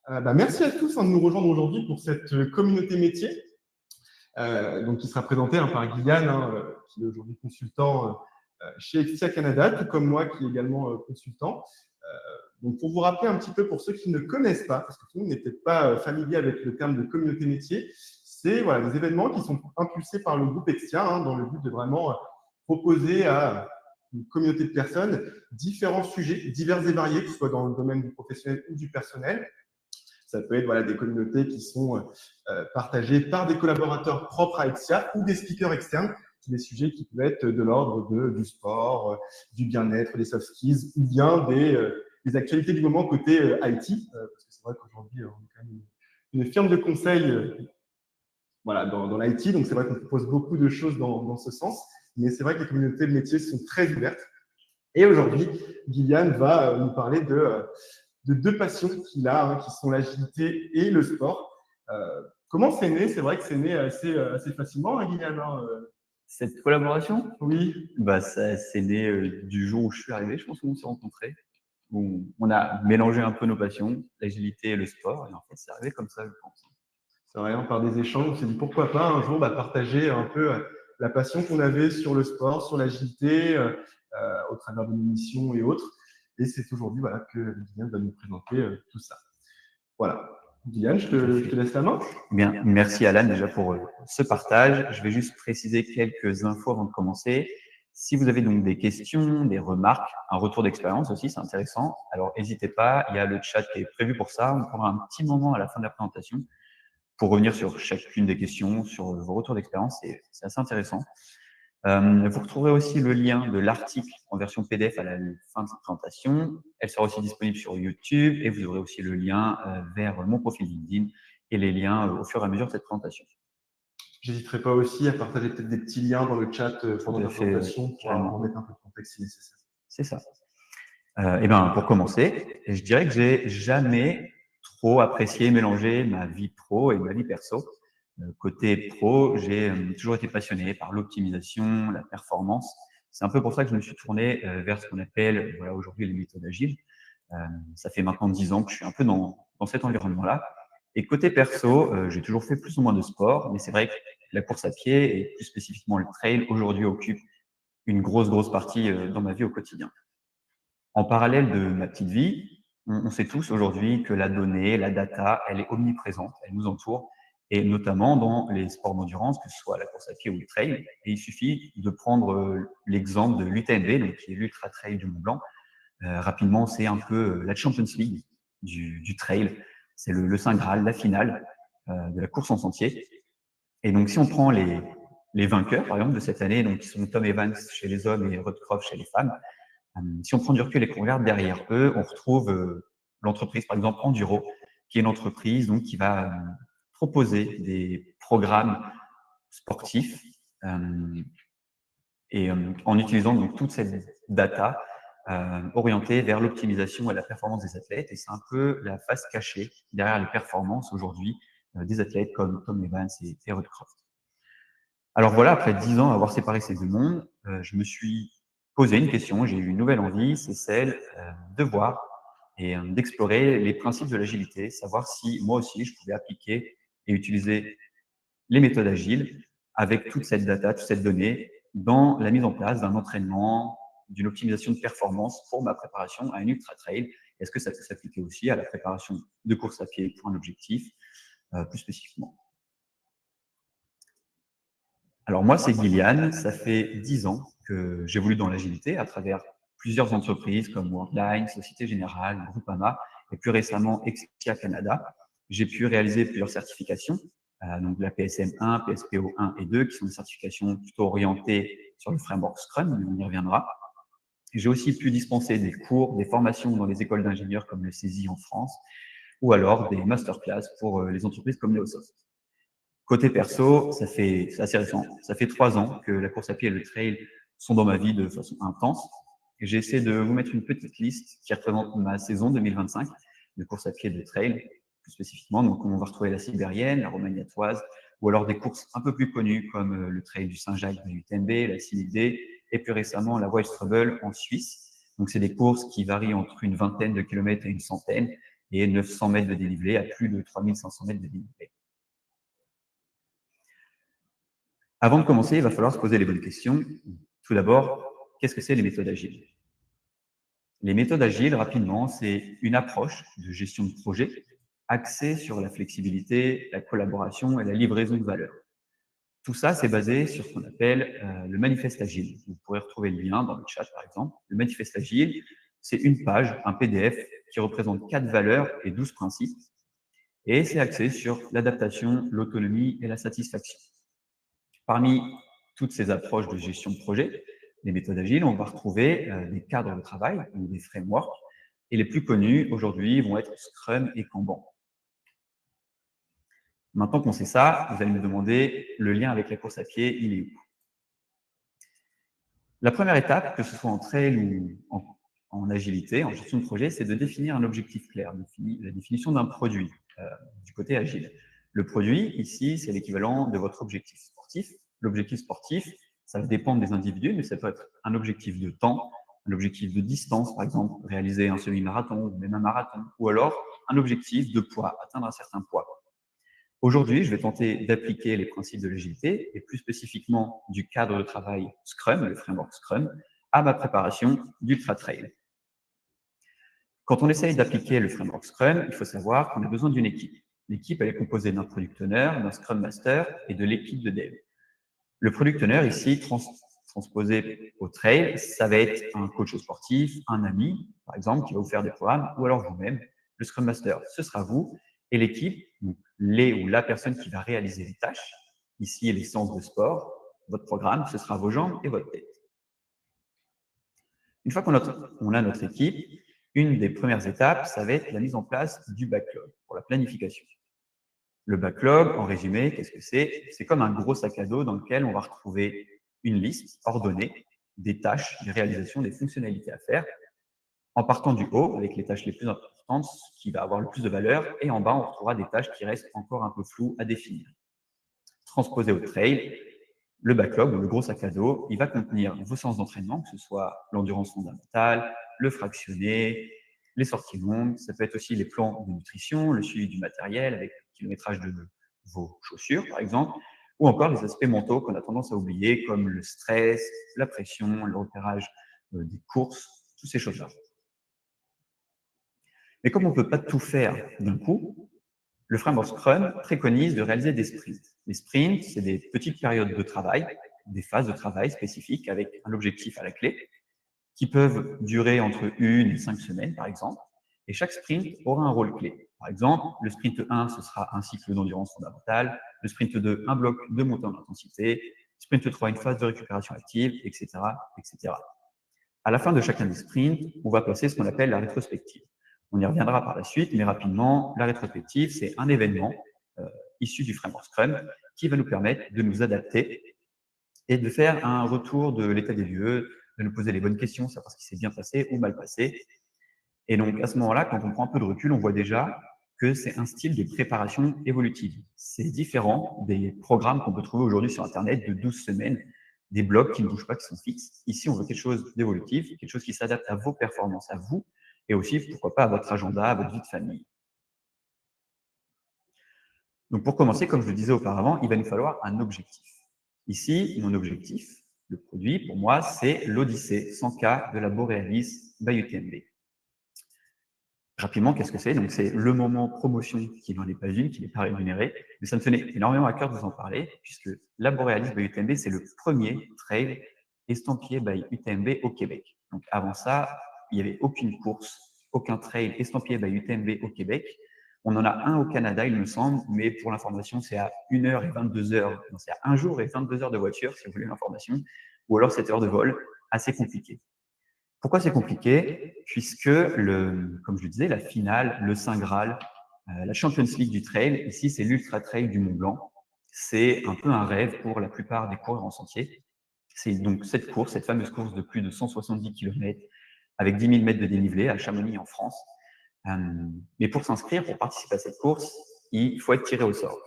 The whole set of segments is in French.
Merci à tous, de nous rejoindre aujourd'hui pour cette communauté métier, qui sera présentée par Guyane, qui est aujourd'hui consultant chez Exia Canada, tout comme moi qui est également consultant. Donc pour vous rappeler un petit peu pour ceux qui ne connaissent pas, parce que tout le monde n'est peut-être pas familier avec le terme de communauté métier, c'est des événements qui sont impulsés par le groupe Exia, dans le but de vraiment proposer à une communauté de personnes différents sujets divers et variés, que ce soit dans le domaine du professionnel ou du personnel. Ça peut être des communautés qui sont partagées par des collaborateurs propres à Exia ou des speakers externes, des sujets qui peuvent être de l'ordre du sport, du bien-être, des soft skills, ou bien des actualités du moment côté IT, parce que c'est vrai qu'aujourd'hui, on est quand même une firme de conseil dans l'IT, donc c'est vrai qu'on propose beaucoup de choses dans ce sens, mais c'est vrai que les communautés de métiers sont très ouvertes. Et aujourd'hui, Guyane va nous parler de deux passions qu'il a, qui sont l'agilité et le sport. Comment c'est né? C'est vrai que c'est né assez facilement, Guyane. Cette collaboration, Oui. C'est né du jour où je suis arrivé, je pense qu'on s'est rencontrés. On a mélangé un peu nos passions, l'agilité et le sport, et en fait, c'est arrivé comme ça, je pense. C'est vrai, par des échanges, on s'est dit pourquoi pas un jour partager un peu la passion qu'on avait sur le sport, sur l'agilité, au travers de nos missions et autres. Et c'est aujourd'hui que Guyane va nous présenter tout ça. Voilà. Guyane, je te laisse la main. Bien, merci Alan déjà pour ce partage. Je vais juste préciser quelques infos avant de commencer. Si vous avez donc des questions, des remarques, un retour d'expérience aussi, c'est intéressant. Alors n'hésitez pas, il y a le chat qui est prévu pour ça. On prendra un petit moment à la fin de la présentation pour revenir sur chacune des questions, sur vos retours d'expérience. C'est assez intéressant. Vous retrouverez aussi le lien de l'article en version PDF à la fin de cette présentation. Elle sera aussi disponible sur YouTube et vous aurez aussi le lien vers mon profil LinkedIn et les liens au fur et à mesure de cette présentation. J'hésiterai pas aussi à partager peut-être des petits liens dans le chat pendant la présentation pour en mettre un peu de contexte si nécessaire. C'est ça. Pour commencer, je dirais que j'ai jamais trop apprécié mélanger ma vie pro et ma vie perso. Côté pro, j'ai toujours été passionné par l'optimisation, la performance. C'est un peu pour ça que je me suis tourné vers ce qu'on appelle aujourd'hui les méthodes agiles. Ça fait maintenant 10 ans que je suis un peu dans cet environnement-là. Et côté perso, j'ai toujours fait plus ou moins de sport, mais c'est vrai que la course à pied et plus spécifiquement le trail aujourd'hui occupe une grosse partie dans ma vie au quotidien. En parallèle de ma petite vie, on sait tous aujourd'hui que la donnée, la data, elle est omniprésente, elle nous entoure, et notamment dans les sports d'endurance, que ce soit la course à pied ou le trail. Et il suffit de prendre l'exemple de l'UTMB, donc qui est l'Ultra Trail du Mont Blanc. Rapidement, c'est un peu la Champions League du trail. C'est le Saint Graal, la finale de la course en sentier. Et donc, si on prend les vainqueurs, par exemple, de cette année, donc qui sont Tom Evans chez les hommes et Rudd Croft chez les femmes, si on prend du recul et qu'on regarde derrière eux, on retrouve l'entreprise, par exemple, Enduro, qui est une entreprise donc, qui va proposer des programmes sportifs en utilisant donc, toute cette data orientée vers l'optimisation et la performance des athlètes. Et c'est un peu la face cachée derrière les performances aujourd'hui des athlètes comme Tom Evans et Rudd Croft. Alors voilà, après 10 ans à avoir séparé ces deux mondes, je me suis posé une question, j'ai eu une nouvelle envie, c'est celle de voir et d'explorer les principes de l'agilité, savoir si moi aussi je pouvais appliquer et utiliser les méthodes agiles avec toute cette data, toute cette donnée dans la mise en place d'un entraînement, d'une optimisation de performance pour ma préparation à un ultra trail. Est-ce que ça peut s'appliquer aussi à la préparation de course à pied pour un objectif plus spécifiquement? Alors moi, c'est Gillian, ça fait 10 ans que j'évolue dans l'agilité à travers plusieurs entreprises comme Worldline, Société Générale, Groupama et plus récemment Exia Canada. J'ai pu réaliser plusieurs certifications, donc la PSM 1, PSPO 1 et 2, qui sont des certifications plutôt orientées sur le framework Scrum, mais on y reviendra. J'ai aussi pu dispenser des cours, des formations dans les écoles d'ingénieurs comme le CESI en France, ou alors des masterclass pour les entreprises comme Neosoft. Côté perso, c'est assez récent. Ça fait 3 ans que la course à pied et le trail sont dans ma vie de façon intense. J'ai essayé de vous mettre une petite liste qui représente ma saison 2025 de course à pied et de trail, plus spécifiquement. Donc, on va retrouver la Sibérienne, la Romagne-Atoise, ou alors des courses un peu plus connues comme le trail du Saint-Jacques de l'UTMB, la CID, et plus récemment la Wild Trouble en Suisse. Donc, c'est des courses qui varient entre une vingtaine de kilomètres et une centaine et 900 mètres de dénivelé à plus de 3500 mètres de dénivelé. Avant de commencer, il va falloir se poser les bonnes questions. Tout d'abord, qu'est-ce que c'est les méthodes agiles? Les méthodes agiles, rapidement, c'est une approche de gestion de projet axée sur la flexibilité, la collaboration et la livraison de valeur. Tout ça, c'est basé sur ce qu'on appelle le manifeste agile. Vous pourrez retrouver le lien dans le chat, par exemple. Le manifeste agile, c'est une page, un PDF, qui représente 4 valeurs et 12 principes. Et c'est axé sur l'adaptation, l'autonomie et la satisfaction. Parmi toutes ces approches de gestion de projet, les méthodes agiles, on va retrouver des cadres de travail ou des frameworks. Et les plus connus aujourd'hui vont être Scrum et Kanban. Maintenant qu'on sait ça, vous allez me demander le lien avec la course à pied, il est où? La première étape, que ce soit en trail ou en agilité, en gestion de projet, c'est de définir un objectif clair, la définition d'un produit du côté agile. Le produit, ici, c'est l'équivalent de votre objectif sportif. L'objectif sportif, ça va dépendre des individus, mais ça peut être un objectif de temps, un objectif de distance, par exemple, réaliser un semi-marathon ou même un marathon, ou alors un objectif de poids, atteindre un certain poids. Aujourd'hui, je vais tenter d'appliquer les principes de l'agilité et plus spécifiquement du cadre de travail Scrum, le framework Scrum, à ma préparation d'Ultra Trail. Quand on essaye d'appliquer le framework Scrum, il faut savoir qu'on a besoin d'une équipe. L'équipe, elle est composée d'un Product Owner, d'un Scrum Master et de l'équipe de dev. Le Product Owner, ici, transposé au trail, ça va être un coach sportif, un ami, par exemple, qui va vous faire des programmes, ou alors vous-même. Le Scrum Master, ce sera vous. Et l'équipe, les ou la personne qui va réaliser les tâches, ici les séances de sport, votre programme, ce sera vos jambes et votre tête. Une fois qu'on a notre équipe, une des premières étapes, ça va être la mise en place du backlog pour la planification. Le backlog, en résumé, qu'est-ce que c'est? C'est comme un gros sac à dos dans lequel on va retrouver une liste ordonnée des tâches, des réalisations, des fonctionnalités à faire, en partant du haut, avec les tâches les plus importantes, ce qui va avoir le plus de valeur, et en bas, on retrouvera des tâches qui restent encore un peu floues à définir. Transposé au trail, le backlog, ou le gros sac à dos, il va contenir vos séances d'entraînement, que ce soit l'endurance fondamentale, le fractionné, les sorties longues, ça peut être aussi les plans de nutrition, le suivi du matériel avec le kilométrage de vos chaussures, par exemple, ou encore les aspects mentaux qu'on a tendance à oublier, comme le stress, la pression, le repérage des courses, toutes ces choses-là. Mais comme on ne peut pas tout faire d'un coup, le framework Scrum préconise de réaliser des sprints. Les sprints, c'est des petites périodes de travail, des phases de travail spécifiques avec un objectif à la clé, qui peuvent durer entre 1 et 5 semaines, par exemple. Et chaque sprint aura un rôle clé. Par exemple, le sprint 1, ce sera un cycle d'endurance fondamentale. Le sprint 2, un bloc de montée en intensité. Sprint 3, une phase de récupération active, etc., etc. À la fin de chacun des sprints, on va passer ce qu'on appelle la rétrospective. On y reviendra par la suite, mais rapidement, la rétrospective, c'est un événement issu du framework Scrum qui va nous permettre de nous adapter et de faire un retour de l'état des lieux, de nous poser les bonnes questions, savoir ce qui s'est bien passé ou mal passé. Et donc, à ce moment-là, quand on prend un peu de recul, on voit déjà que c'est un style de préparation évolutive. C'est différent des programmes qu'on peut trouver aujourd'hui sur Internet de 12 semaines, des blocs qui ne bougent pas, qui sont fixes. Ici, on veut quelque chose d'évolutif, quelque chose qui s'adapte à vos performances, à vous, et aussi, pourquoi pas, à votre agenda, à votre vie de famille. Donc, pour commencer, comme je le disais auparavant, il va nous falloir un objectif. Ici, mon objectif, le produit, pour moi, c'est l'Odyssée 100K de la Borealis by UTMB. Rapidement, qu'est-ce que c'est? Donc, c'est le moment promotion qui n'en est pas une, qui n'est pas rémunéré, mais ça me tenait énormément à cœur de vous en parler, puisque la Borealis by UTMB, c'est le premier trail estampillé by UTMB au Québec. Donc, avant ça, il n'y avait aucune course, aucun trail estampillé by UTMB au Québec. On en a un au Canada, il me semble, mais pour l'information, c'est à 1h et 22h. Donc, c'est à 1 jour et 22 heures de voiture, si vous voulez l'information, ou alors 7 heures de vol, assez compliqué. Pourquoi c'est compliqué? Puisque, comme je le disais, la finale, le Saint Graal, la Champions League du trail, ici, c'est l'Ultra Trail du Mont Blanc. C'est un peu un rêve pour la plupart des coureurs en sentier. C'est donc cette course, cette fameuse course de plus de 170 km avec 10 000 mètres de dénivelé à Chamonix en France. Mais pour s'inscrire, pour participer à cette course, il faut être tiré au sort.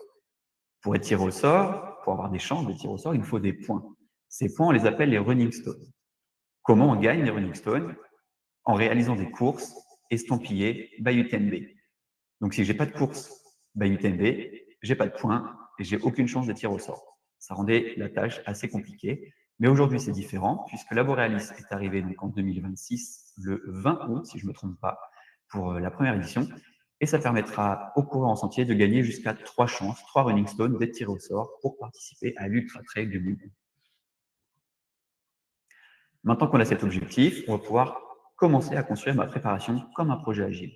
Pour être tiré au sort, pour avoir des chances de tirer au sort, il nous faut des points. Ces points, on les appelle les running stones. Comment on gagne les running stones? En réalisant des courses estampillées by UTMB. Donc, si je n'ai pas de course UTMB, je n'ai pas de points et je n'ai aucune chance de tirer au sort. Ça rendait la tâche assez compliquée. Mais aujourd'hui, c'est différent, puisque la Borealis est arrivée donc en 2026, le 20 août, si je ne me trompe pas, pour la première édition. Et ça permettra aux coureurs en sentier de gagner jusqu'à 3 chances, 3 running stones, d'être tirés au sort pour participer à l'Ultra Trail de Lille. Maintenant qu'on a cet objectif, on va pouvoir commencer à construire ma préparation comme un projet agile.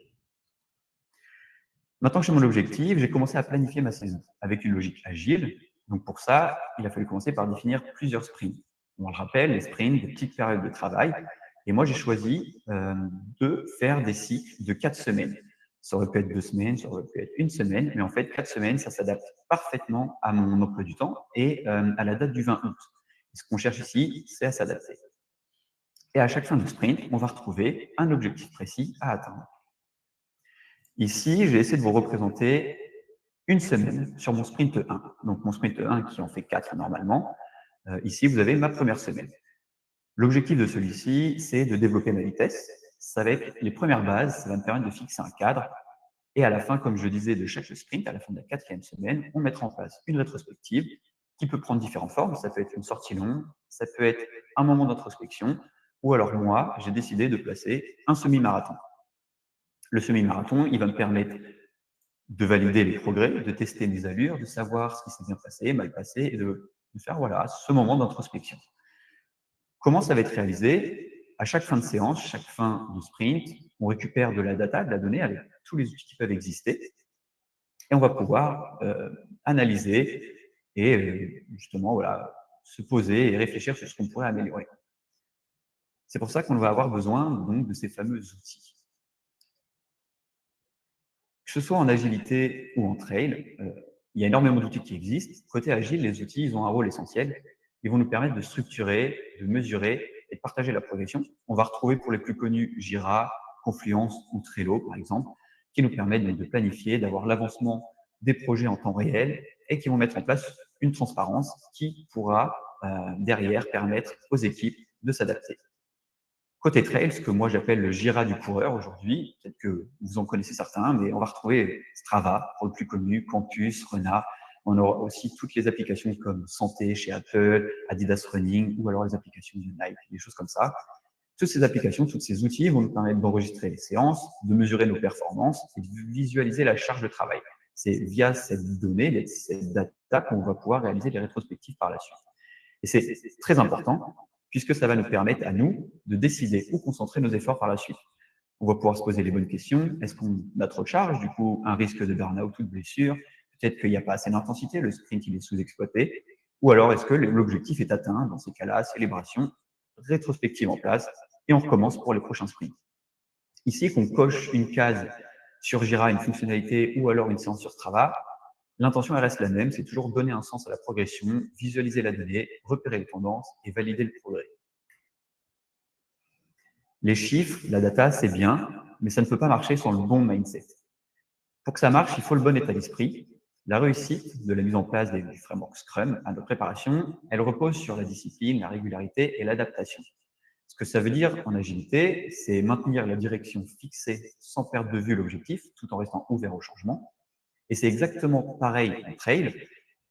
Maintenant que j'ai mon objectif, j'ai commencé à planifier ma saison avec une logique agile. Donc pour ça, il a fallu commencer par définir plusieurs sprints. On le rappelle, les sprints, des petites périodes de travail. Et moi, j'ai choisi de faire des cycles de 4 semaines. Ça aurait pu être 2 semaines, ça aurait pu être 1 semaine, mais en fait, 4 semaines, ça s'adapte parfaitement à mon emploi du temps et à la date du 20 août. Et ce qu'on cherche ici, c'est à s'adapter. Et à chaque fin de sprint, on va retrouver un objectif précis à atteindre. Ici, j'ai essayé de vous représenter une semaine sur mon sprint 1. Donc, mon sprint 1 qui en fait 4 normalement. Ici, vous avez ma première semaine. L'objectif de celui-ci, c'est de développer ma vitesse. Ça va être les premières bases, ça va me permettre de fixer un cadre. Et à la fin, comme je le disais, de chaque sprint, à la fin de la 4e semaine, on mettra en place une rétrospective qui peut prendre différentes formes. Ça peut être une sortie longue, ça peut être un moment d'introspection, ou alors moi, j'ai décidé de placer un semi-marathon. Le semi-marathon, il va me permettre de valider les progrès, de tester mes allures, de savoir ce qui s'est bien passé, mal passé, et de faire voilà, ce moment d'introspection. Comment ça va être réalisé? À chaque fin de séance, chaque fin de sprint, on récupère de la data, de la donnée avec tous les outils qui peuvent exister, et on va pouvoir analyser et justement voilà, se poser et réfléchir sur ce qu'on pourrait améliorer. C'est pour ça qu'on va avoir besoin donc, de ces fameux outils. Que ce soit en agilité ou en trail, il y a énormément d'outils qui existent. Côté agile, les outils ils ont un rôle essentiel. Ils vont nous permettre de structurer, de mesurer et de partager la progression. On va retrouver pour les plus connus Jira, Confluence ou Trello, par exemple, qui nous permettent de planifier, d'avoir l'avancement des projets en temps réel et qui vont mettre en place une transparence qui pourra derrière permettre aux équipes de s'adapter. Côté trail, ce que moi j'appelle le Jira du coureur aujourd'hui, peut-être que vous en connaissez certains, mais on va retrouver Strava, pour le plus connu, Campus, Renard. On aura aussi toutes les applications comme Santé chez Apple, Adidas Running, ou alors les applications de Nike, des choses comme ça. Toutes ces applications, tous ces outils vont nous permettre d'enregistrer les séances, de mesurer nos performances et de visualiser la charge de travail. C'est via cette donnée, cette data qu'on va pouvoir réaliser les rétrospectives par la suite. Et c'est très important, puisque ça va nous permettre à nous de décider où concentrer nos efforts par la suite. On va pouvoir se poser les bonnes questions. Est-ce qu'on a trop de charge, du coup, un risque de burn-out ou de blessure? Peut-être qu'il n'y a pas assez d'intensité, le sprint il est sous-exploité. Ou alors, est-ce que l'objectif est atteint? Dans ces cas-là, célébration, rétrospective en place, et on recommence pour les prochains sprints. Ici, qu'on coche une case sur Jira, une fonctionnalité, ou alors une séance sur Strava, l'intention reste la même, c'est toujours donner un sens à la progression, visualiser la donnée, repérer les tendances et valider le progrès. Les chiffres, la data, c'est bien, mais ça ne peut pas marcher sans le bon mindset. Pour que ça marche, il faut le bon état d'esprit. La réussite de la mise en place du framework Scrum à notre préparation, elle repose sur la discipline, la régularité et l'adaptation. Ce que ça veut dire en agilité, c'est maintenir la direction fixée sans perdre de vue l'objectif, tout en restant ouvert au changement. Et c'est exactement pareil en trail.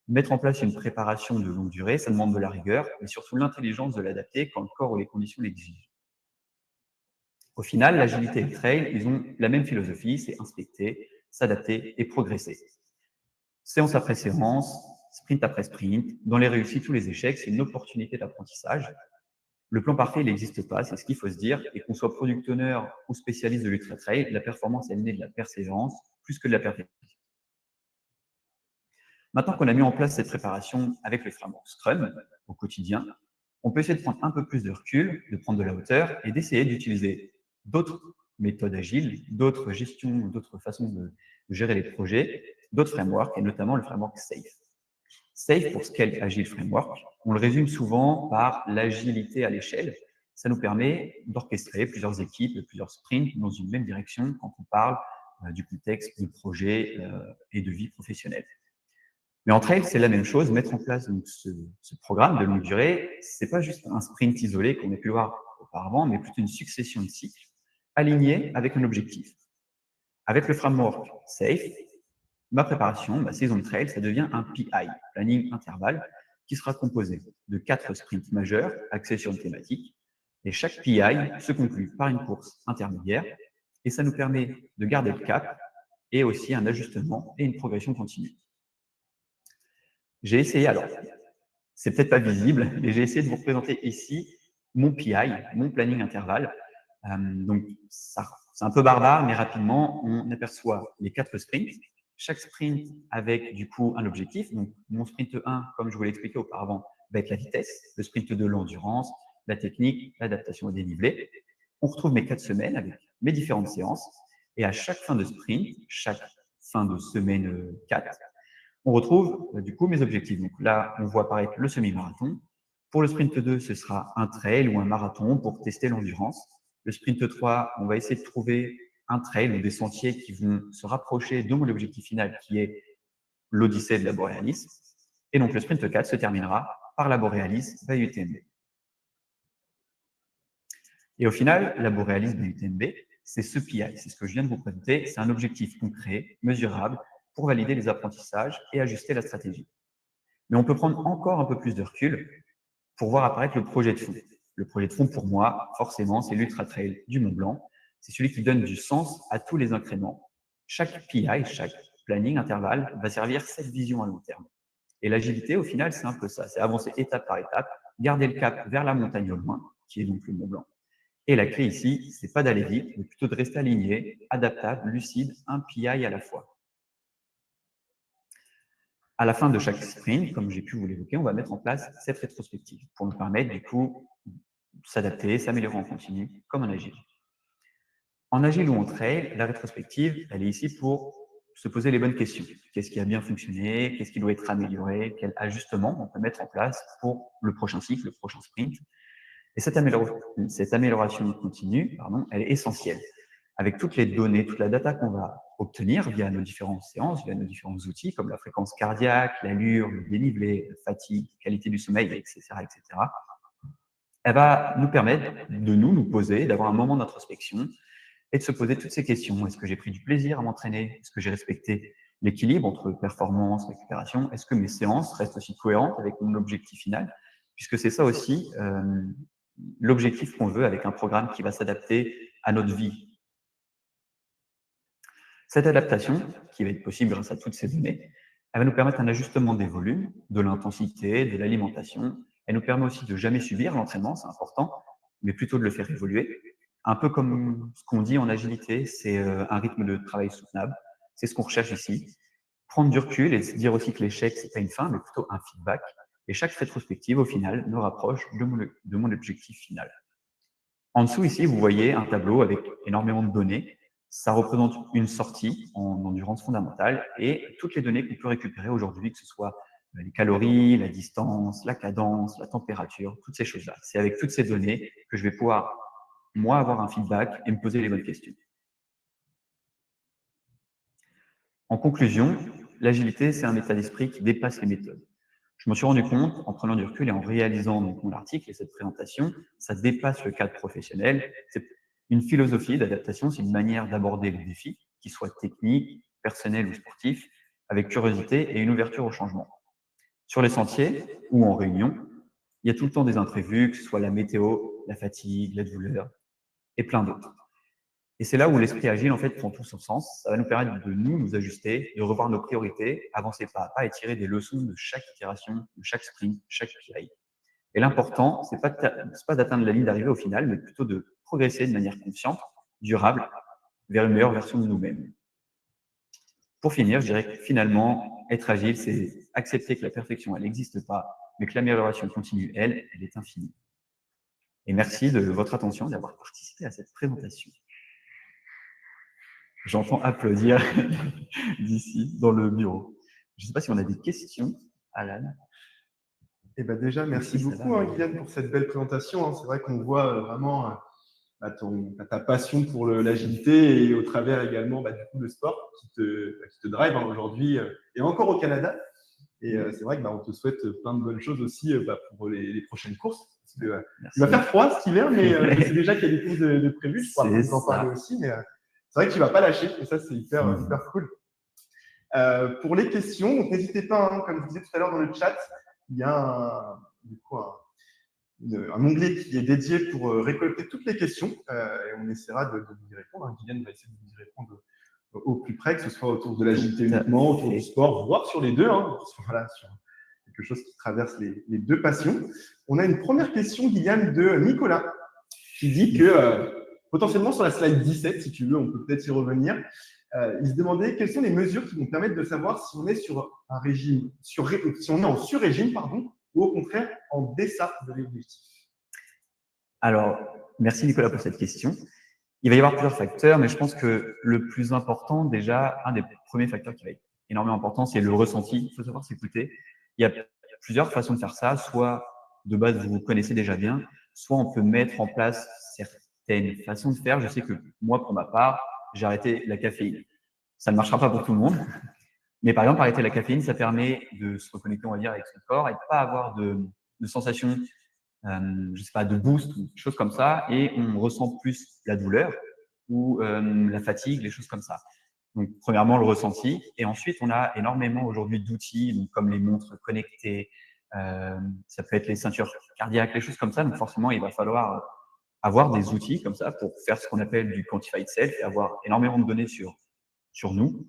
Mettre en place une préparation de longue durée, ça demande de la rigueur, mais surtout l'intelligence de l'adapter quand le corps ou les conditions l'exigent. Au final, l'agilité et le trail, ils ont la même philosophie, c'est inspecter, s'adapter et progresser. Séance après séance, sprint après sprint, dans les réussites ou les échecs, c'est une opportunité d'apprentissage. Le plan parfait, il n'existe pas, c'est ce qu'il faut se dire. Et qu'on soit product owner ou spécialiste de l'ultra trail, la performance, elle naît de la persévérance plus que de la perfection. Maintenant qu'on a mis en place cette préparation avec le framework Scrum au quotidien, on peut essayer de prendre un peu plus de recul, de prendre de la hauteur et d'essayer d'utiliser d'autres méthodes agiles, d'autres gestions, d'autres façons de gérer les projets, d'autres frameworks et notamment le framework SAFe. SAFe pour Scale Agile Framework, on le résume souvent par l'agilité à l'échelle. Ça nous permet d'orchestrer plusieurs équipes, plusieurs sprints dans une même direction quand on parle du contexte de projet et de vie professionnelle. Mais en trail, c'est la même chose. Mettre en place donc, ce programme de longue durée, ce n'est pas juste un sprint isolé qu'on a pu voir auparavant, mais plutôt une succession de cycles alignés avec un objectif. Avec le framework SAFE, ma préparation, ma saison de trail, ça devient un PI, planning intervalle, qui sera composé de 4 sprints majeurs axés sur une thématique. Et chaque PI se conclut par une course intermédiaire. Et ça nous permet de garder le cap et aussi un ajustement et une progression continue. J'ai essayé, alors, c'est peut-être pas visible, mais j'ai essayé de vous représenter ici mon PI, mon planning intervalle. Donc, c'est un peu barbare, mais rapidement, on aperçoit les 4 sprints. Chaque sprint avec, du coup, un objectif. Donc, mon sprint 1, comme je vous l'ai expliqué auparavant, va être la vitesse. Le sprint 2, l'endurance, la technique, l'adaptation au dénivelé. On retrouve mes 4 semaines avec mes différentes séances. Et à chaque fin de sprint, chaque fin de semaine 4, on retrouve du coup mes objectifs. Donc là, on voit apparaître le semi-marathon. Pour le sprint 2, ce sera un trail ou un marathon pour tester l'endurance. Le sprint 3, on va essayer de trouver un trail ou des sentiers qui vont se rapprocher de mon objectif final qui est l'Odyssée de la Borealis. Et donc le sprint 4 se terminera par la Borealis by UTMB. Et au final, la Borealis by UTMB, c'est ce PI, c'est ce que je viens de vous présenter, c'est un objectif concret, mesurable, pour valider les apprentissages et ajuster la stratégie. Mais on peut prendre encore un peu plus de recul pour voir apparaître le projet de fond. Le projet de fond, pour moi, forcément, c'est l'Ultra Trail du Mont Blanc. C'est celui qui donne du sens à tous les incréments. Chaque PI, chaque planning intervalle va servir cette vision à long terme. Et l'agilité, au final, c'est un peu ça. C'est avancer étape par étape, garder le cap vers la montagne au loin, qui est donc le Mont Blanc. Et la clé ici, c'est pas d'aller vite, mais plutôt de rester aligné, adaptable, lucide, un PI à la fois. À la fin de chaque sprint, comme j'ai pu vous l'évoquer, on va mettre en place cette rétrospective pour nous permettre du coup de s'adapter, s'améliorer en continu, comme en agile. En agile ou en trail, la rétrospective, elle est ici pour se poser les bonnes questions. Qu'est-ce qui a bien fonctionné? Qu'est-ce qui doit être amélioré? Quel ajustement on peut mettre en place pour le prochain cycle, le prochain sprint? Et cette amélioration continue, elle est essentielle. Avec toutes les données, toute la data qu'on va obtenir via nos différentes séances, via nos différents outils, comme la fréquence cardiaque, l'allure, le dénivelé, la fatigue, la qualité du sommeil, etc., elle va nous permettre de nous poser, d'avoir un moment d'introspection et de se poser toutes ces questions. Est-ce que j'ai pris du plaisir à m'entraîner? Est-ce que j'ai respecté l'équilibre entre performance, récupération? Est-ce que mes séances restent aussi cohérentes avec mon objectif final? Puisque c'est ça aussi l'objectif qu'on veut avec un programme qui va s'adapter à notre vie. Cette adaptation, qui va être possible grâce à toutes ces données, elle va nous permettre un ajustement des volumes, de l'intensité, de l'alimentation. Elle nous permet aussi de ne jamais subir l'entraînement, c'est important, mais plutôt de le faire évoluer. Un peu comme ce qu'on dit en agilité, c'est un rythme de travail soutenable. C'est ce qu'on recherche ici. Prendre du recul et se dire aussi que l'échec, ce n'est pas une fin, mais plutôt un feedback. Et chaque rétrospective, au final, nous rapproche de mon objectif final. En dessous, ici, vous voyez un tableau avec énormément de données. Ça représente une sortie en endurance fondamentale et toutes les données qu'on peut récupérer aujourd'hui, que ce soit les calories, la distance, la cadence, la température, toutes ces choses-là. C'est avec toutes ces données que je vais pouvoir, moi, avoir un feedback et me poser les bonnes questions. En conclusion, l'agilité, c'est un état d'esprit qui dépasse les méthodes. Je me suis rendu compte, en prenant du recul et en réalisant mon article et cette présentation, ça dépasse le cadre professionnel. C'est une philosophie d'adaptation, c'est une manière d'aborder le défi, qu'il soit technique, personnel ou sportif, avec curiosité et une ouverture au changement. Sur les sentiers ou en réunion, il y a tout le temps des imprévus, que ce soit la météo, la fatigue, la douleur et plein d'autres. Et c'est là où l'esprit agile, en fait, prend tout son sens. Ça va nous permettre de nous ajuster, de revoir nos priorités, avancer pas à pas et tirer des leçons de chaque itération, de chaque sprint, chaque PI. Et l'important, c'est pas d'atteindre la ligne d'arrivée au final, mais plutôt de progresser de manière consciente, durable, vers une meilleure version de nous-mêmes. Pour finir, je dirais que finalement, être agile, c'est accepter que la perfection, elle n'existe pas, mais que l'amélioration continue, elle est infinie. Et merci de votre attention, d'avoir participé à cette présentation. J'entends applaudir d'ici, dans le bureau. Je ne sais pas si on a des questions, Alan. Eh ben déjà, merci beaucoup, Guyane, pour cette belle présentation. C'est vrai qu'on voit vraiment ta passion pour l'agilité et au travers également du coup, le sport qui te drive aujourd'hui et encore au Canada. Et c'est vrai qu'on te souhaite plein de bonnes choses aussi pour les prochaines courses. Parce que, il va faire froid cet hiver, mais je sais déjà qu'il y a des courses de prévues. Je pourrais vous en parler aussi, mais c'est vrai que tu ne vas pas lâcher, et ça, c'est hyper cool. Pour les questions, donc n'hésitez pas, hein, comme je disais tout à l'heure dans le chat, il y a un onglet qui est dédié pour récolter toutes les questions, et on essaiera de vous y répondre. Hein. Guylaine va essayer de vous y répondre au plus près, que ce soit autour de l'agilité uniquement, autour du sport, voire sur les deux, hein, voilà, sur quelque chose qui traverse les deux passions. On a une première question, Guylaine, de Nicolas, qui dit que potentiellement sur la slide 17, si tu veux, on peut peut-être y revenir. Il se demandait quelles sont les mesures qui vont permettre de savoir si on est sur un régime, si on est en sur-régime, pardon, ou au contraire en deçà de l'objectif. Alors, merci Nicolas pour cette question. Il va y avoir plusieurs facteurs, mais je pense que le plus important, déjà, un des premiers facteurs qui va être énormément important, c'est le ressenti. Il faut savoir s'écouter. Il y a plusieurs façons de faire ça. Soit, de base, vous vous connaissez déjà bien, soit on peut mettre en place certaines façons de faire. Je sais que moi, pour ma part, j'ai arrêté la caféine. Ça ne marchera pas pour tout le monde. Mais par exemple, arrêter la caféine, ça permet de se reconnecter, on va dire, avec son corps et de pas avoir de sensation, je sais pas, de boost ou des choses comme ça. Et on ressent plus la douleur ou la fatigue, les choses comme ça. Donc, premièrement, le ressenti. Et ensuite, on a énormément aujourd'hui d'outils, comme les montres connectées, ça peut être les ceintures cardiaques, les choses comme ça. Donc, forcément, il va falloir avoir des outils comme ça pour faire ce qu'on appelle du quantified self et avoir énormément de données sur nous.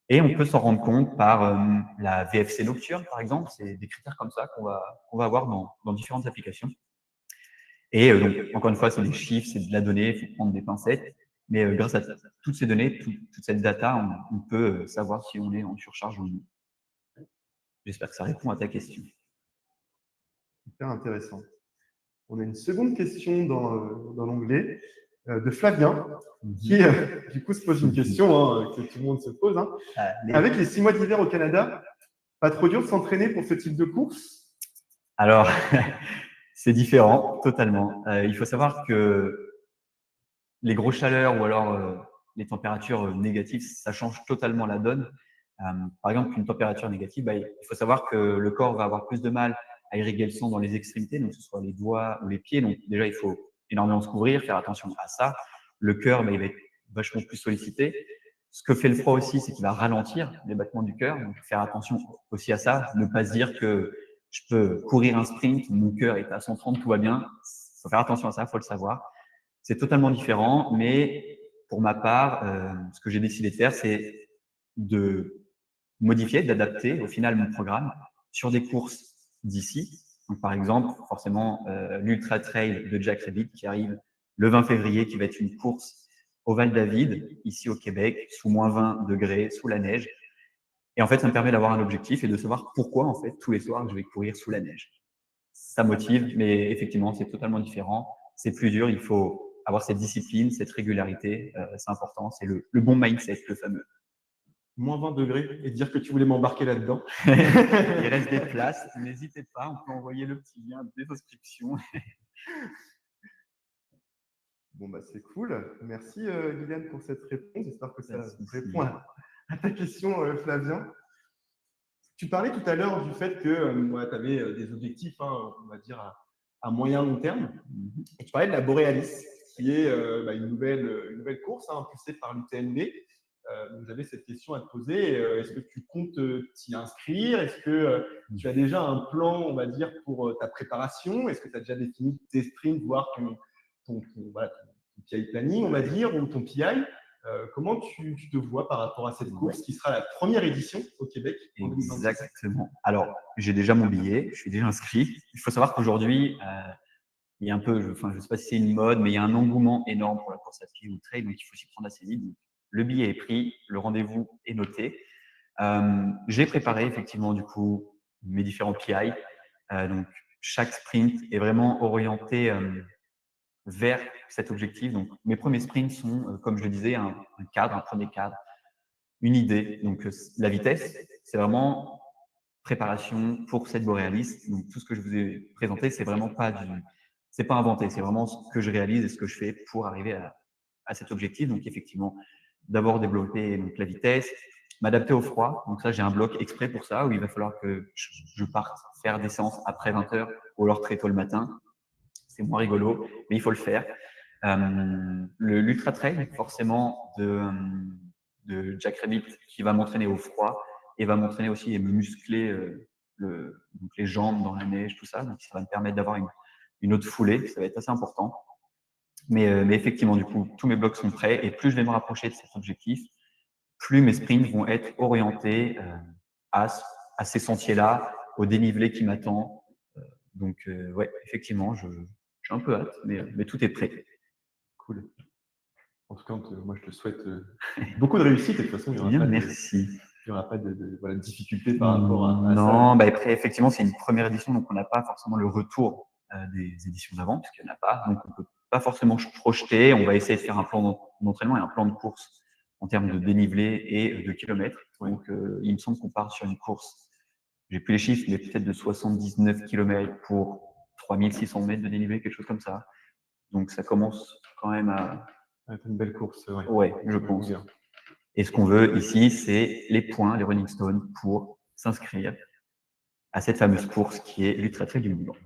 Et on peut s'en rendre compte par la VFC nocturne, par exemple. C'est des critères comme ça qu'on va avoir dans différentes applications. Et donc, encore une fois, c'est des chiffres, c'est de la donnée, il faut prendre des pincettes. Mais grâce à toutes ces données, toute cette data, on peut savoir si on est en surcharge ou non. J'espère que ça répond à ta question. Hyper intéressant. On a une seconde question dans l'onglet de Flavien, qui du coup se pose une question que tout le monde se pose. Hein. Avec les 6 mois d'hiver au Canada, pas trop dur de s'entraîner pour ce type de course? Alors, c'est différent, totalement. Il faut savoir que les grosses chaleurs ou alors les températures négatives, ça change totalement la donne. Par exemple, une température négative, il faut savoir que le corps va avoir plus de mal à irriguer le sang dans les extrémités, donc que ce soit les doigts ou les pieds. Donc déjà, il faut énormément se couvrir, faire attention à ça. Le cœur, il va être vachement plus sollicité. Ce que fait le froid aussi, c'est qu'il va ralentir les battements du cœur. Donc faire attention aussi à ça, ne pas se dire que je peux courir un sprint, mon cœur est à 130, tout va bien. Il faut faire attention à ça, il faut le savoir. C'est totalement différent, mais pour ma part, ce que j'ai décidé de faire, c'est de modifier, d'adapter au final mon programme sur des courses d'ici. Donc, par exemple, forcément, l'Ultra Trail de Jack Rabbit qui arrive le 20 février, qui va être une course au Val-David, ici au Québec, sous moins 20 degrés, sous la neige. Et en fait, ça me permet d'avoir un objectif et de savoir pourquoi, en fait, tous les soirs, je vais courir sous la neige. Ça motive, mais effectivement, c'est totalement différent. C'est plus dur, il faut avoir cette discipline, cette régularité, c'est important. C'est le bon mindset, le fameux. Moins 20 degrés et dire que tu voulais m'embarquer là-dedans. Il reste des places, n'hésitez pas, on peut envoyer le petit lien des inscriptions. Bon, c'est cool. Merci Guylaine pour cette réponse. J'espère que ça répond à ta question, Flavien. Tu parlais tout à l'heure du fait que tu avais des objectifs, on va dire, à moyen long terme. Et tu parlais de la Borealis, qui est une nouvelle course impulsée par l'UTMB. Donc, j'avais cette question à te poser. Est-ce que tu comptes t'y inscrire? Est-ce que tu as déjà un plan, on va dire, pour ta préparation? Est-ce que tu as déjà défini tes sprints, voire ton PI planning, on va dire, ou ton PI? Comment tu te vois par rapport à cette course qui sera la première édition au Québec? Exactement. Alors, j'ai déjà mon billet, je suis déjà inscrit. Il faut savoir qu'aujourd'hui, il y a un peu, je ne sais pas si c'est une mode, mais il y a un engouement énorme pour la course à pied ou le trail, donc il faut s'y prendre assez vite. Donc, le billet est pris, le rendez-vous est noté. J'ai préparé effectivement du coup mes différents PI. Donc, chaque sprint est vraiment orienté vers cet objectif. Donc, mes premiers sprints sont, comme je le disais, un cadre, un premier cadre, une idée. Donc, la vitesse, c'est vraiment préparation pour cette Borealis. Donc, tout ce que je vous ai présenté, c'est vraiment pas c'est pas inventé, c'est vraiment ce que je réalise et ce que je fais pour arriver à cet objectif. Donc, effectivement, d'abord développer donc, la vitesse, m'adapter au froid. Donc, ça, j'ai un bloc exprès pour ça où il va falloir que je parte faire des séances après 20 heures ou alors très tôt le matin. C'est moins rigolo, mais il faut le faire. L'Ultra Trail, forcément, de Jack Rabbit, qui va m'entraîner au froid et va m'entraîner aussi et me muscler donc les jambes dans la neige, tout ça. Donc, ça va me permettre d'avoir une autre foulée. Ça va être assez important. Mais effectivement, du coup, tous mes blocs sont prêts et plus je vais me rapprocher de cet objectif, plus mes sprints vont être orientés à ces sentiers-là, au dénivelé qui m'attend. Donc, ouais, effectivement, j'ai un peu hâte, mais tout est prêt. Cool. En tout cas, moi, je te souhaite beaucoup de réussite. Et de toute façon, il n'y aura, merci. Il n'y aura pas de difficulté par rapport à ça. Non, bah après, effectivement, c'est une première édition, donc on n'a pas forcément le retour des éditions d'avant, puisqu'il n'y en a pas. Donc, on ne peut pas forcément se projeter. On va essayer de faire un plan d'entraînement et un plan de course en termes de dénivelé et de kilomètres. Donc, il me semble qu'on part sur une course, j'ai plus les chiffres, mais peut-être de 79 km pour 3600 mètres de dénivelé, quelque chose comme ça. Donc, ça commence quand même à être une belle course. Ouais, je pense. Et ce qu'on veut ici, c'est les points, les running stones, pour s'inscrire à cette fameuse course qui est l'Ultra Trail du Mont-Blanc.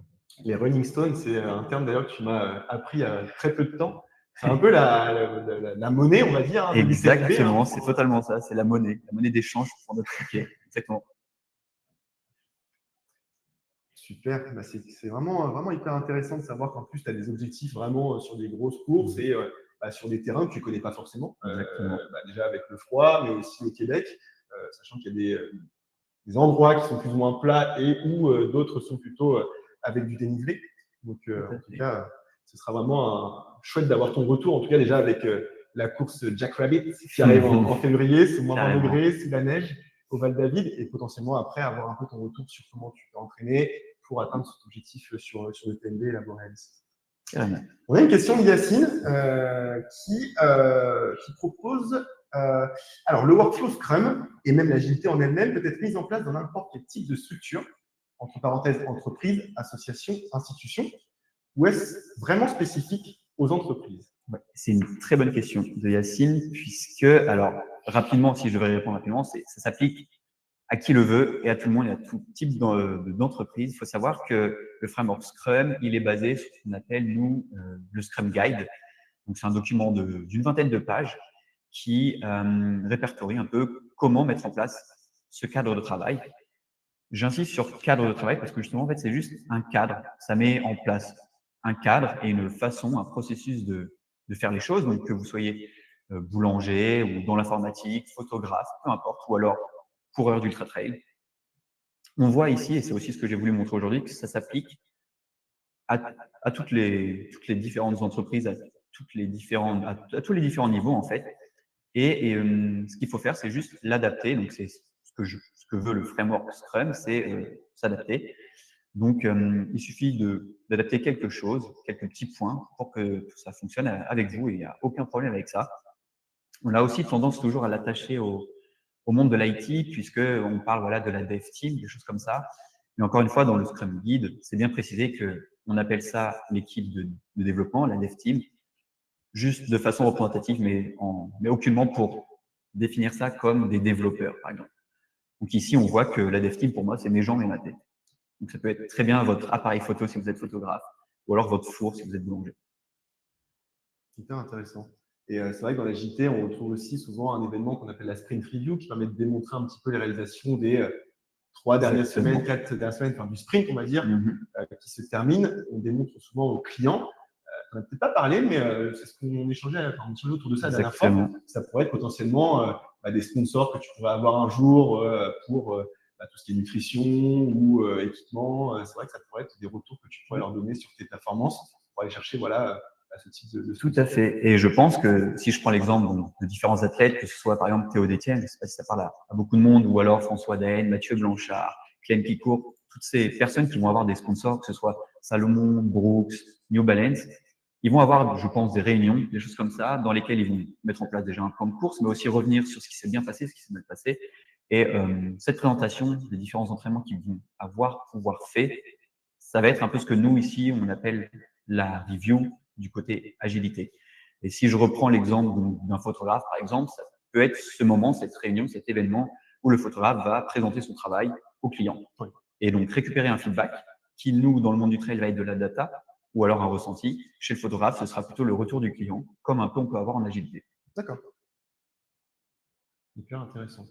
Les running stones, c'est un terme d'ailleurs que tu m'as appris il y a très peu de temps. C'est un peu la monnaie, on va dire. Exactement, c'est totalement ça. C'est la monnaie d'échange pour notre ticket. Exactement. Super, bah c'est vraiment hyper intéressant de savoir qu'en plus, tu as des objectifs vraiment sur des grosses courses et sur des terrains que tu ne connais pas forcément. Déjà avec le froid, mais aussi au Québec, sachant qu'il y a des endroits qui sont plus ou moins plats et où d'autres sont plutôt avec du dénivelé. Donc, en tout cas, ce sera vraiment chouette d'avoir ton retour, en tout cas déjà avec la course Jack Rabbit qui arrive en février, sous moins 20 degrés, sous la neige, au Val-David, et potentiellement après avoir un peu ton retour sur comment tu peux entraîner pour atteindre cet objectif sur le TNB et la Borealis. On a une question de Yacine qui propose alors le workflow Scrum et même l'agilité en elle-même peut être mise en place dans n'importe quel type de structure, entre parenthèses entreprise, association, institution, ou est-ce vraiment spécifique aux entreprises? C'est une très bonne question de Yacine, puisque, alors rapidement, si je devrais répondre rapidement, ça s'applique à qui le veut et à tout le monde et à tout type d'entreprise. Il faut savoir que le framework Scrum, il est basé sur ce qu'on appelle, nous, le Scrum Guide. Donc, c'est un document d'une vingtaine de pages qui répertorie un peu comment mettre en place ce cadre de travail. J'insiste sur cadre de travail parce que justement, en fait, c'est juste un cadre. Ça met en place un cadre et une façon, un processus de faire les choses. Donc, que vous soyez boulanger ou dans l'informatique, photographe, peu importe, ou alors coureur d'ultra trail. On voit ici, et c'est aussi ce que j'ai voulu montrer aujourd'hui, que ça s'applique à toutes les différentes entreprises, à tous les différents niveaux, en fait. Et ce qu'il faut faire, c'est juste l'adapter. Donc, c'est ce que veut le framework Scrum, c'est s'adapter. Donc, il suffit d'adapter quelque chose, quelques petits points pour que tout ça fonctionne avec vous et il n'y a aucun problème avec ça. On a aussi tendance toujours à l'attacher au monde de l'IT, puisqu'on parle voilà, de la dev team, des choses comme ça. Mais encore une fois, dans le Scrum Guide, c'est bien précisé qu'on appelle ça l'équipe de développement, la dev team, juste de façon représentative, mais aucunement pour définir ça comme des développeurs, par exemple. Donc ici, on voit que la dev team, pour moi, c'est mes jambes et ma tête. Donc ça peut être très bien votre appareil photo si vous êtes photographe, ou alors votre four si vous êtes boulanger. Hyper intéressant. Et c'est vrai que dans la JT, on retrouve aussi souvent un événement qu'on appelle la Sprint Review qui permet de démontrer un petit peu les réalisations des 3 dernières semaines, 4 dernières semaines, enfin du sprint, on va dire, qui se termine. On démontre souvent aux clients. On n'a peut-être pas parlé, mais c'est ce qu'on échangeait autour de ça la dernière fois. Ça pourrait être potentiellement des sponsors que tu pourrais avoir un jour pour tout ce qui est nutrition ou équipement. C'est vrai que ça pourrait être des retours que tu pourrais leur donner sur tes performances pour aller chercher ce type de Tout à fait. Et je pense que si je prends l'exemple de différents athlètes, que ce soit par exemple Théo Détienne, je ne sais pas si ça parle à beaucoup de monde, ou alors François Daen, Mathieu Blanchard, Clem Picourt, toutes ces personnes qui vont avoir des sponsors, que ce soit Salomon, Brooks, New Balance, ils vont avoir, je pense, des réunions, des choses comme ça, dans lesquelles ils vont mettre en place déjà un plan de course, mais aussi revenir sur ce qui s'est bien passé, ce qui s'est mal passé. Et cette présentation des différents entraînements qu'ils vont pouvoir faire, ça va être un peu ce que nous, ici, on appelle la review du côté agilité. Et si je reprends l'exemple d'un photographe, par exemple, ça peut être ce moment, cette réunion, cet événement où le photographe va présenter son travail au client. Et donc, récupérer un feedback qui, nous, dans le monde du trail, va être de la data. ou alors un ressenti. Chez le photographe, ce sera plutôt le retour du client, comme un peu on peut avoir en agilité. D'accord. Hyper intéressant.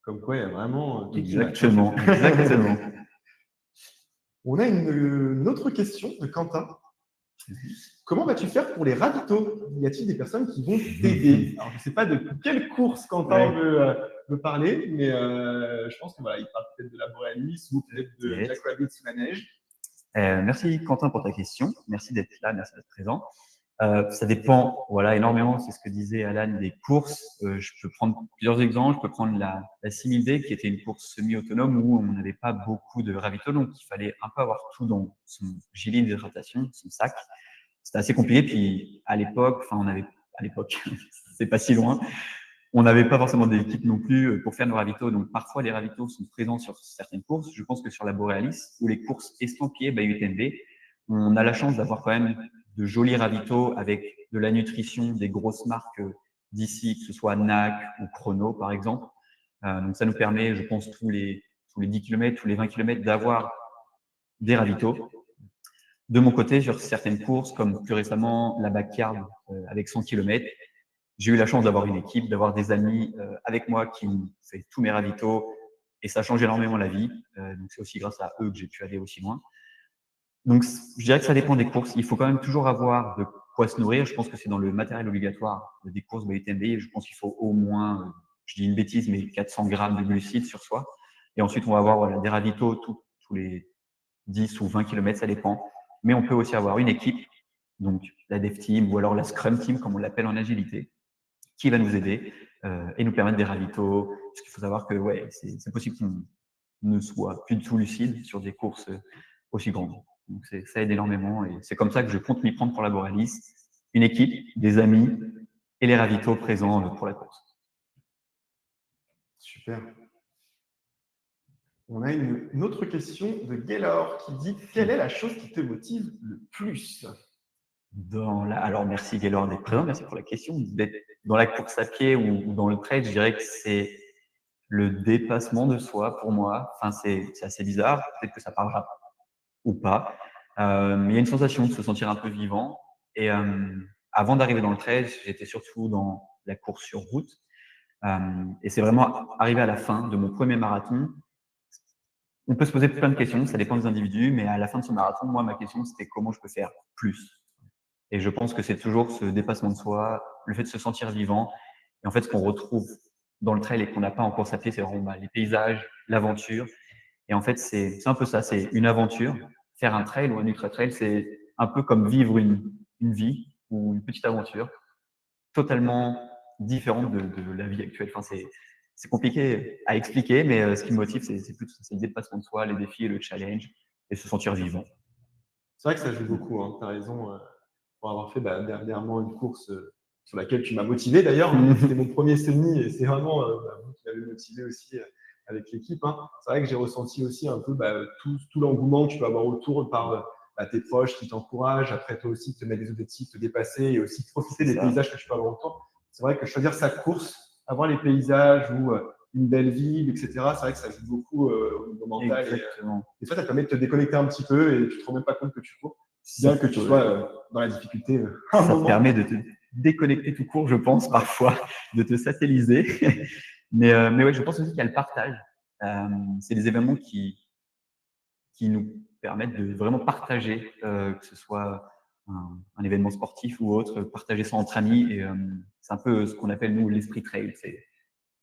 Comme quoi, il y a vraiment tout qui match. Exactement, exactement. On a une autre question de Quentin. Comment vas-tu faire pour les ravitaux? Y a-t-il des personnes qui vont t'aider? Alors, je ne sais pas de quelle course Quentin veut parler, mais je pense qu'il parle peut-être de la Borealis ou peut-être de Jack Rabbit sous la neige. Merci Quentin pour ta question. Merci d'être là, merci d'être présent. Ça dépend, voilà, énormément, c'est ce que disait Alan, des courses. Je peux prendre plusieurs exemples. Je peux prendre la 6000D, qui était une course semi-autonome où on n'avait pas beaucoup de ravitaux, donc il fallait un peu avoir tout dans son gilet d'hydratation, son sac. C'était assez compliqué. Puis à l'époque, c'est pas si loin, on n'avait pas forcément d'équipe non plus pour faire nos ravitaux. Donc parfois, les ravitaux sont présents sur certaines courses. Je pense que sur la Borealis ou les courses estampillées by UTMB, on a la chance d'avoir quand même de jolis ravitaux avec de la nutrition des grosses marques d'ici, que ce soit NAC ou Chrono, par exemple. Donc, ça nous permet, je pense, tous les 10 km, tous les 20 km, d'avoir des ravitaux. De mon côté, sur certaines courses, comme plus récemment la Backyard avec 100 km, j'ai eu la chance d'avoir une équipe, d'avoir des amis avec moi qui me fait tous mes ravitaux et ça change énormément la vie. Donc, c'est aussi grâce à eux que j'ai pu aller aussi loin. Donc, je dirais que ça dépend des courses. Il faut quand même toujours avoir de quoi se nourrir. Je pense que c'est dans le matériel obligatoire des courses by UTMB. Je pense qu'il faut au moins, je dis une bêtise, mais 400 grammes de glucides sur soi. Et ensuite, on va avoir des ravitaux tous les 10 ou 20 km, ça dépend. Mais on peut aussi avoir une équipe, donc la Dev Team ou alors la Scrum Team, comme on l'appelle en agilité, qui va nous aider et nous permettre des ravitaux. Parce qu'il faut savoir que c'est possible qu'on ne soit plus du tout lucide sur des courses aussi grandes. Donc, ça aide énormément et c'est comme ça que je compte m'y prendre pour la Borealis. Une équipe, des amis et les ravitaux présents pour la course. Super. On a une autre question de Gaylor qui dit « Quelle est la chose qui te motive le plus ?» Alors, merci Gaylor d'être présent, merci pour la question. D'être dans la course à pied ou dans le trail, je dirais que c'est le dépassement de soi pour moi. Enfin, c'est assez bizarre, peut-être que ça parlera ou pas. Mais il y a une sensation de se sentir un peu vivant. Et avant d'arriver dans le trail, j'étais surtout dans la course sur route. Et c'est vraiment arrivé à la fin de mon premier marathon. On peut se poser plein de questions, ça dépend des individus, mais à la fin de ce marathon, moi, ma question, c'était comment je peux faire plus. Et je pense que c'est toujours ce dépassement de soi, le fait de se sentir vivant. Et en fait, ce qu'on retrouve dans le trail et qu'on n'a pas en course à pied, c'est vraiment les paysages, l'aventure. Et en fait, c'est un peu ça, c'est une aventure. Faire un trail ou un ultra-trail, c'est un peu comme vivre une vie ou une petite aventure totalement différente de la vie actuelle. Enfin, c'est compliqué à expliquer, mais ce qui me motive, c'est plutôt le dépassement de soi, les défis, le challenge et se sentir vivant. C'est vrai que ça joue beaucoup, hein. Tu as raison, pour avoir fait dernièrement une course sur laquelle tu m'as motivé d'ailleurs. C'était mon premier semi et c'est vraiment vous qui m'avez motivé aussi avec l'équipe. C'est vrai que j'ai ressenti aussi un peu tout l'engouement que tu peux avoir autour par tes proches qui t'encouragent, après toi aussi te mettre des objectifs, te dépasser et aussi profiter des paysages que tu peux avoir autour. C'est vrai que choisir sa course, avoir les paysages ou une belle ville, etc., c'est vrai que ça joue beaucoup au niveau mental. Exactement. Et toi, ça te permet de te déconnecter un petit peu et tu ne te rends même pas compte que tu cours. Bien que tu sois dans la difficulté. Ça te permet de te déconnecter tout court, je pense, parfois, de te satelliser. mais ouais, je pense aussi qu'il y a le partage. C'est des événements qui nous permettent de vraiment partager, que ce soit un événement sportif ou autre, partager ça entre amis. Et c'est un peu ce qu'on appelle, nous, l'esprit trail.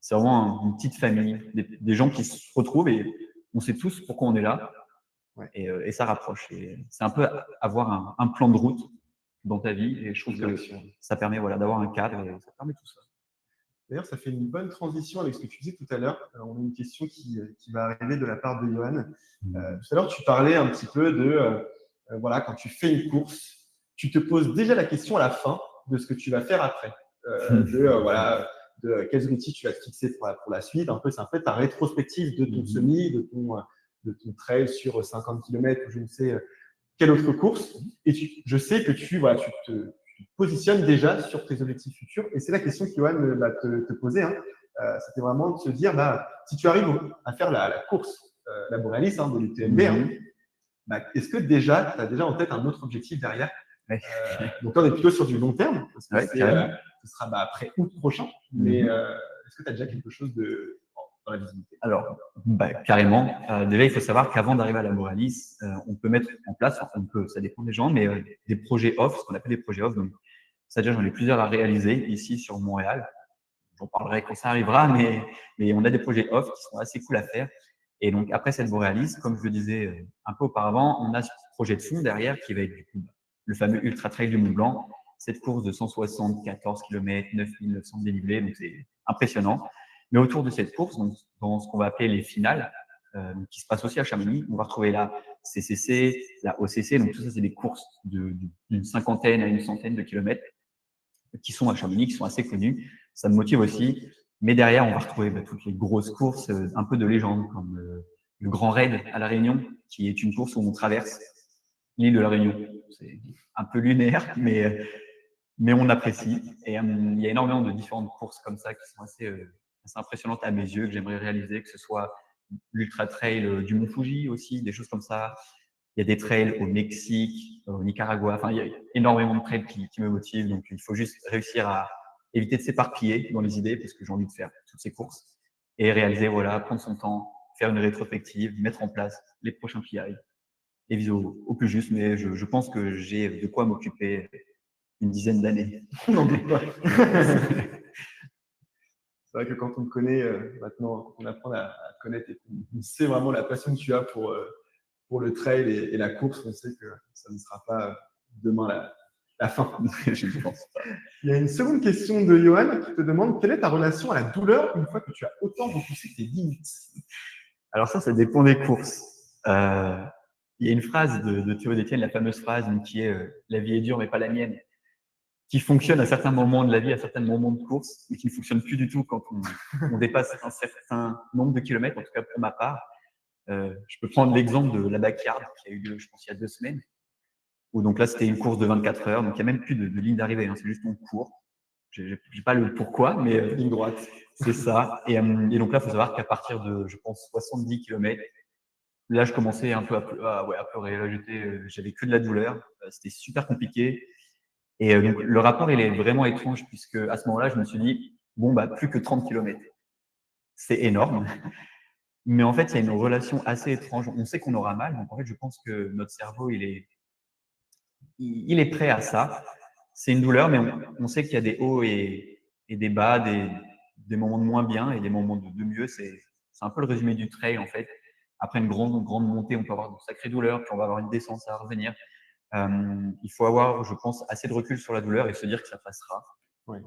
C'est vraiment une petite famille, des gens qui se retrouvent et on sait tous pourquoi on est là. Ouais. Et ça rapproche. C'est un peu avoir un plan de route dans ta vie. Et je trouve que ça permet d'avoir un cadre et ça permet tout ça. D'ailleurs, ça fait une bonne transition avec ce que tu disais tout à l'heure. On a une question qui va arriver de la part de Johan. Tout à l'heure, tu parlais un petit peu de, quand tu fais une course, tu te poses déjà la question à la fin de ce que tu vas faire après. De quels objectifs tu vas te fixer pour la suite. C'est un peu ta rétrospective de ton semi, de ton trail sur 50 km ou je ne sais quelle autre course. Et je sais que tu te positionnes déjà sur tes objectifs futurs. Et c'est la question qu'Johan va te poser. C'était vraiment de se dire, si tu arrives à faire la course, la Borealis de l'UTMB, est-ce que déjà, tu as déjà en tête un autre objectif derrière? Ouais. Donc là, on est plutôt sur du long terme, parce que Ouais, carrément. ce sera après août prochain. Mais est-ce que tu as déjà quelque chose dans la visibilité? Alors, carrément. Déjà, il faut savoir qu'avant d'arriver à la Borealis, on peut mettre en place, enfin, on peut, ça dépend des gens, mais des projets off, ce qu'on appelle des projets off. Donc, ça déjà, j'en ai plusieurs à réaliser ici sur Montréal. J'en parlerai quand ça arrivera, mais on a des projets off qui sont assez cool à faire. Et donc, après cette Borealis, comme je le disais un peu auparavant, on a ce projet de fond derrière qui va être du coup le fameux Ultra Trail du Mont Blanc. Cette course de 174 km, 9900 dénivelés, donc c'est impressionnant. Mais autour de cette course, donc, dans ce qu'on va appeler les finales, qui se passent aussi à Chamonix, on va retrouver la CCC, la OCC, donc tout ça, c'est des courses d'une cinquantaine à une centaine de kilomètres qui sont à Chamonix, qui sont assez connues. Ça me motive aussi. Mais derrière, on va retrouver toutes les grosses courses un peu de légende, comme le Grand Raid à La Réunion, qui est une course où on traverse l'île de La Réunion. C'est un peu lunaire, mais on apprécie. Et il y a énormément de différentes courses comme ça qui sont assez impressionnantes à mes yeux, que j'aimerais réaliser, que ce soit l'Ultra Trail du Mont Fuji aussi, des choses comme ça. Il y a des trails au Mexique, au Nicaragua. Enfin, il y a énormément de trails qui me motivent. Donc, il faut juste réussir à éviter de s'éparpiller dans les idées parce que j'ai envie de faire toutes ces courses et réaliser, voilà, prendre son temps, faire une rétrospective, mettre en place les prochains PI et viser au plus juste. Mais je pense que j'ai de quoi m'occuper une dizaine d'années. N'en doute pas. C'est vrai que quand on te connaît, maintenant, on apprend à te connaître et on sait vraiment la passion que tu as pour le trail et la course. On sait que ça ne sera pas demain la fin. Je ne pense pas. Il y a une seconde question de Johan qui te demande quelle est ta relation à la douleur une fois que tu as autant repoussé tes limites? Alors ça dépend des courses. Il y a une phrase de Théo Détienne, la fameuse phrase qui est la vie est dure mais pas la mienne, qui fonctionne à certains moments de la vie, à certains moments de course, mais qui ne fonctionne plus du tout quand on dépasse un certain nombre de kilomètres, en tout cas pour ma part. Je peux prendre l'exemple de la backyard qui a eu lieu, je pense, il y a 2 semaines, où donc là, c'était une course de 24 heures, donc il n'y a même plus de ligne d'arrivée, hein, c'est juste on court. Je n'ai pas le pourquoi, mais ligne droite. C'est ça. Et donc là, il faut savoir qu'à partir de, je pense, 70 km, là, je commençais un peu à pleurer. Là, j'avais que de la douleur. C'était super compliqué. Et donc, le rapport, il est vraiment étrange puisque à ce moment-là, je me suis dit, bon, plus que 30 km. C'est énorme. Mais en fait, il y a une relation assez étrange. On sait qu'on aura mal. Donc, en fait, je pense que notre cerveau, il est prêt à ça. C'est une douleur, mais on sait qu'il y a des hauts et des bas, des moments de moins bien et des moments de mieux. C'est un peu le résumé du trail, en fait. Après une grande montée, on peut avoir de sacrées douleurs, puis on va avoir une descente, ça va revenir. Il faut avoir, je pense, assez de recul sur la douleur et se dire que ça passera. Ouais.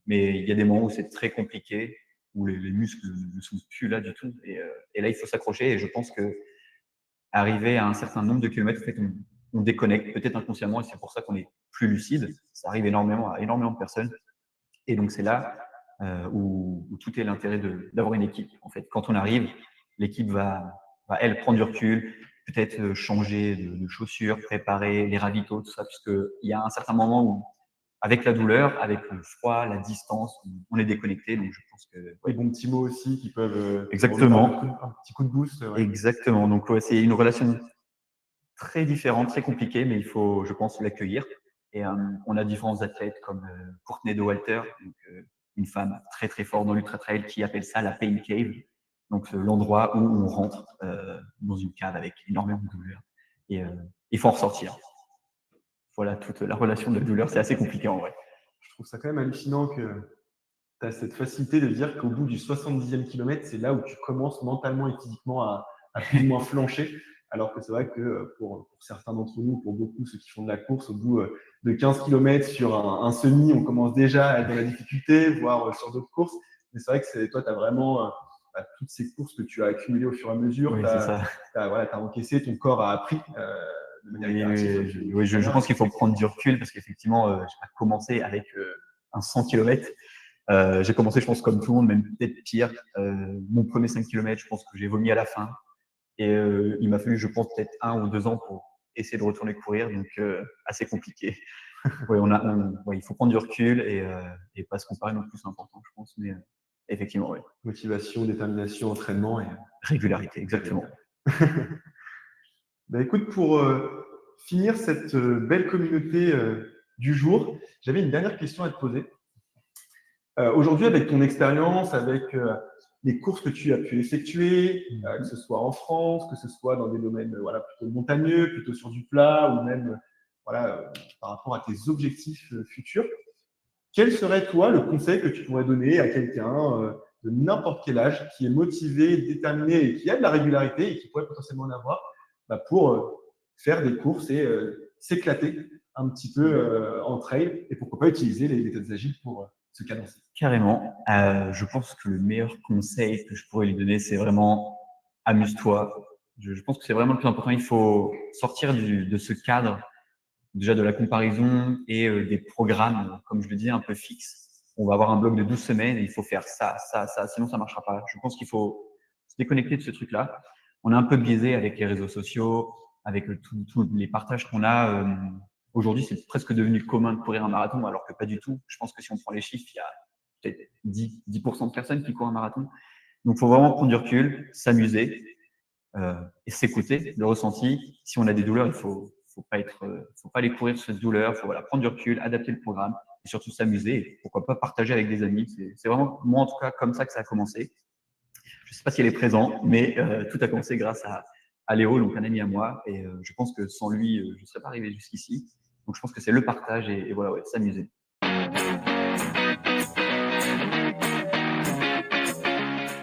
Mais il y a des moments où c'est très compliqué, où les muscles ne sont plus là du tout. Et là, il faut s'accrocher. Et je pense que arriver à un certain nombre de kilomètres, en fait, on déconnecte peut-être inconsciemment et c'est pour ça qu'on est plus lucide. Ça arrive énormément à énormément de personnes. Et donc, c'est là où tout est l'intérêt d'avoir une équipe. En fait, quand on arrive, l'équipe va, elle, prendre du recul, peut-être changer de chaussures, préparer les ravitaux, tout ça, puisqu'il y a un certain moment où, avec la douleur, avec le froid, la distance, on est déconnecté. Donc, je pense que. Les bons petits mots aussi qui peuvent. Exactement. Un petit coup de boost. Ouais. Exactement. Donc, ouais, c'est une relation très différente, très compliquée, mais il faut, je pense, l'accueillir. Et on a différents athlètes comme Courtney Dauwalter, une femme très très forte dans l'ultra trail qui appelle ça la pain cave, donc l'endroit où on rentre dans une cave avec énormément de douleur et il faut en ressortir. Voilà toute la relation de douleur, c'est assez compliqué en vrai. Je trouve ça quand même hallucinant que tu as cette facilité de dire qu'au bout du 70e kilomètre, c'est là où tu commences mentalement et physiquement à plus ou moins flancher. Alors que c'est vrai que pour certains d'entre nous, pour beaucoup, ceux qui font de la course, au bout de 15 km sur un semi, on commence déjà à être dans la difficulté, voire sur d'autres courses. Mais c'est vrai que toi, tu as vraiment toutes ces courses que tu as accumulées au fur et à mesure. Oui, tu as encaissé, ton corps a appris de manière itérative. Oui, je pense qu'il faut prendre du recul parce qu'effectivement, j'ai pas commencé avec un 100 km. J'ai commencé, je pense, comme tout le monde, même peut-être pire. Mon premier 5 km, je pense que j'ai vomi à la fin. Et il m'a fallu, je pense, peut-être 1 ou 2 ans pour essayer de retourner courir. Donc, assez compliqué. Ouais, il faut prendre du recul et pas se comparer non plus, c'est important, je pense. Mais effectivement, oui. Motivation, détermination, entraînement et régularité, exactement. Bah, écoute, pour finir cette belle communauté du jour, j'avais une dernière question à te poser. Aujourd'hui, avec ton expérience, avec les courses que tu as pu effectuer, que ce soit en France, que ce soit dans des domaines voilà, plutôt montagneux, plutôt sur du plat, ou même voilà, par rapport à tes objectifs futurs, quel serait, toi, le conseil que tu pourrais donner à quelqu'un de n'importe quel âge qui est motivé, déterminé et qui a de la régularité et qui pourrait potentiellement en avoir bah, pour faire des courses et s'éclater un petit peu en trail et pourquoi pas utiliser les méthodes agiles pour se cadencer. Carrément. Je pense que le meilleur conseil que je pourrais lui donner, c'est vraiment amuse-toi. Je pense que c'est vraiment le plus important. Il faut sortir de ce cadre, déjà de la comparaison et des programmes, comme je le dis, un peu fixes. On va avoir un bloc de 12 semaines et il faut faire ça, ça, ça, sinon ça marchera pas. Je pense qu'il faut se déconnecter de ce truc-là. On est un peu biaisé avec les réseaux sociaux, avec tous les partages qu'on a. Aujourd'hui, c'est presque devenu commun de courir un marathon, alors que pas du tout. Je pense que si on prend les chiffres, il y a peut-être 10% de personnes qui courent un marathon. Donc, il faut vraiment prendre du recul, s'amuser et s'écouter, le ressenti. Si on a des douleurs, il faut pas les courir sur cette douleur. Il faut voilà, prendre du recul, adapter le programme et surtout s'amuser. Et pourquoi pas partager avec des amis. C'est vraiment, moi en tout cas, comme ça que ça a commencé. Je ne sais pas si elle est présente, mais tout a commencé grâce à Léo, donc un ami à moi. Et je pense que sans lui, je ne serais pas arrivé jusqu'ici. Donc, je pense que c'est le partage et voilà, ouais, s'amuser.